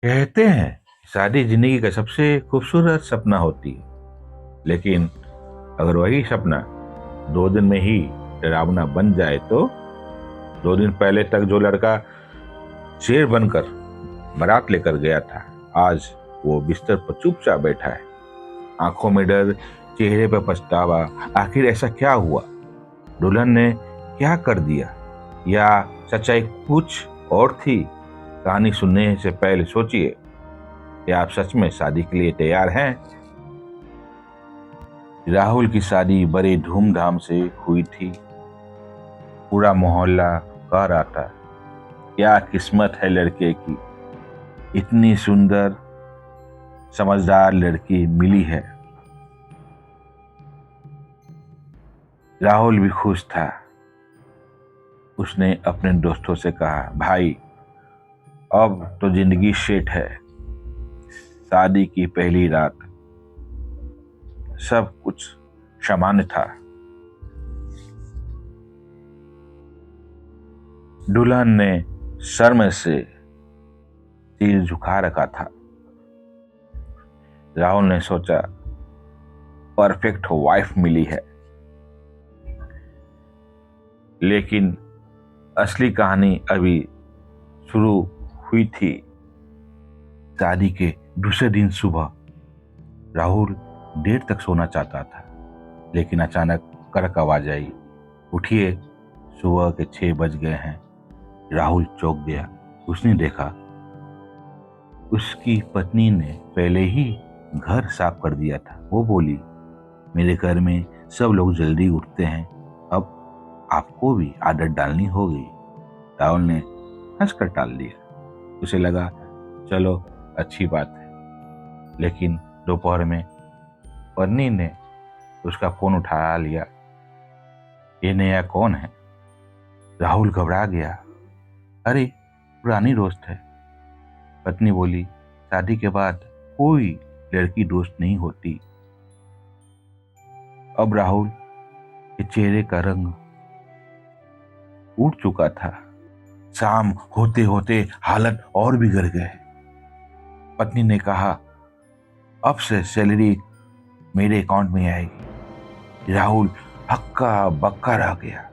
कहते हैं शादी जिंदगी का सबसे खूबसूरत सपना होती है, लेकिन अगर वही सपना 2 दिन में ही डरावना बन जाए तो 2 दिन पहले तक जो लड़का शेर बनकर बारात लेकर गया था, आज वो बिस्तर पर चुपचाप बैठा है। आंखों में डर, चेहरे पर पछतावा। आखिर ऐसा क्या हुआ? दुल्हन ने क्या कर दिया, या सच्चाई कुछ और थी? कहानी सुनने से पहले सोचिए, क्या आप सच में शादी के लिए तैयार हैं? राहुल की शादी बड़े धूमधाम से हुई थी। पूरा मोहल्ला कह रहा था, क्या किस्मत है लड़के की, इतनी सुंदर समझदार लड़की मिली है। राहुल भी खुश था। उसने अपने दोस्तों से कहा, भाई अब तो जिंदगी सेट है। शादी की पहली रात सब कुछ सामान्य था। दुल्हन ने शर्म से सिर झुका रखा था। राहुल ने सोचा, परफेक्ट वाइफ मिली है। लेकिन असली कहानी अभी शुरू हुई थी। शादी के दूसरे दिन सुबह राहुल देर तक सोना चाहता था, लेकिन अचानक कड़क आवाज आई, उठिए, सुबह के 6 बज गए हैं। राहुल चौंक गया। उसने देखा उसकी पत्नी ने पहले ही घर साफ कर दिया था। वो बोली, मेरे घर में सब लोग जल्दी उठते हैं, अब आपको भी आदत डालनी होगी। राहुल ने हंसकर टाल दिया। उसे लगा, चलो अच्छी बात है। लेकिन दोपहर में पत्नी ने उसका फोन उठा लिया। ये नया कौन है? राहुल घबरा गया। अरे, पुरानी दोस्त है। पत्नी बोली, शादी के बाद कोई लड़की दोस्त नहीं होती। अब राहुल के चेहरे का रंग उड़ चुका था। शाम होते होते हालत और बिगड़ गए। पत्नी ने कहा, अब से सैलरी मेरे अकाउंट में आएगी। राहुल हक्का बक्का रह गया।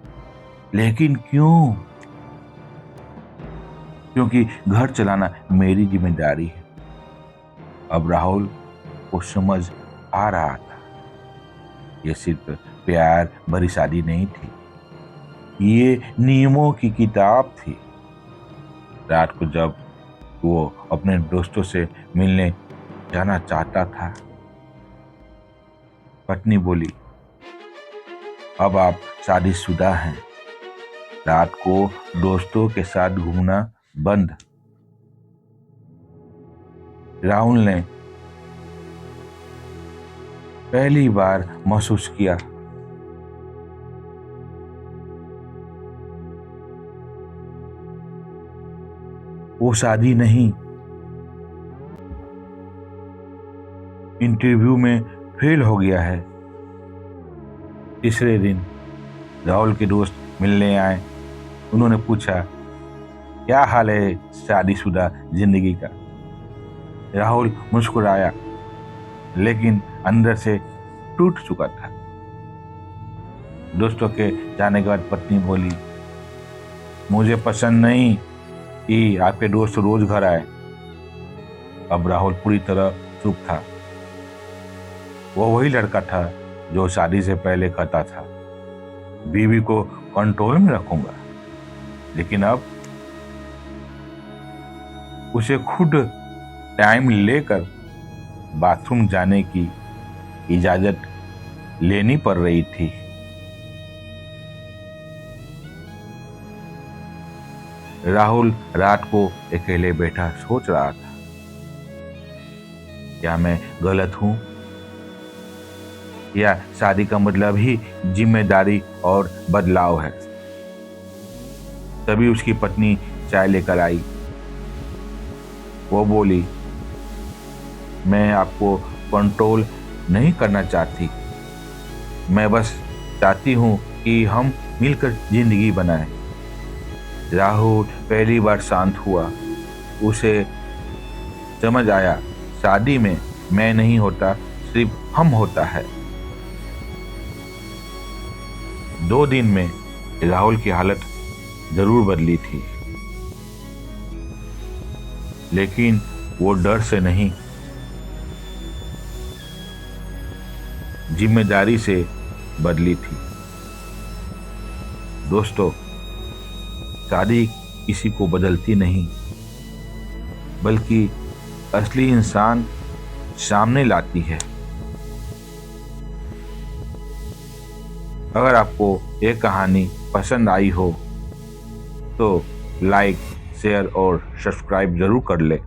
लेकिन क्यों? क्योंकि घर चलाना मेरी जिम्मेदारी है। अब राहुल को समझ आ रहा था, ये सिर्फ प्यार भरी शादी नहीं थी, ये नियमों की किताब थी। रात को जब वो अपने दोस्तों से मिलने जाना चाहता था, पत्नी बोली, अब आप शादीशुदा हैं, रात को दोस्तों के साथ घूमना बंद। राहुल ने पहली बार महसूस किया वो शादी नहीं, इंटरव्यू में फेल हो गया है। तीसरे दिन राहुल के दोस्त मिलने आए। उन्होंने पूछा, क्या हाल है शादीशुदा जिंदगी का? राहुल मुस्कुराया, लेकिन अंदर से टूट चुका था। दोस्तों के जाने के बाद पत्नी बोली, मुझे पसंद नहीं कि आपके दोस्त रोज घर आए। अब राहुल पूरी तरह चुप था। वो वही लड़का था जो शादी से पहले कहता था, बीवी को कंट्रोल में रखूंगा। लेकिन अब उसे खुद टाइम लेकर बाथरूम जाने की इजाजत लेनी पड़ रही थी। राहुल रात को अकेले बैठा सोच रहा था, क्या मैं गलत हूं, या शादी का मतलब ही जिम्मेदारी और बदलाव है। तभी उसकी पत्नी चाय लेकर आई। वो बोली, मैं आपको कंट्रोल नहीं करना चाहती, मैं बस चाहती हूं कि हम मिलकर जिंदगी बनाएं। राहुल पहली बार शांत हुआ। उसे समझ आया, शादी में मैं नहीं होता, सिर्फ हम होता है। 2 दिन में राहुल की हालत जरूर बदली थी, लेकिन वो डर से नहीं, जिम्मेदारी से बदली थी। दोस्तों, शादी किसी को बदलती नहीं, बल्कि असली इंसान सामने लाती है। अगर आपको ये कहानी पसंद आई हो तो लाइक, शेयर और सब्सक्राइब जरूर कर ले।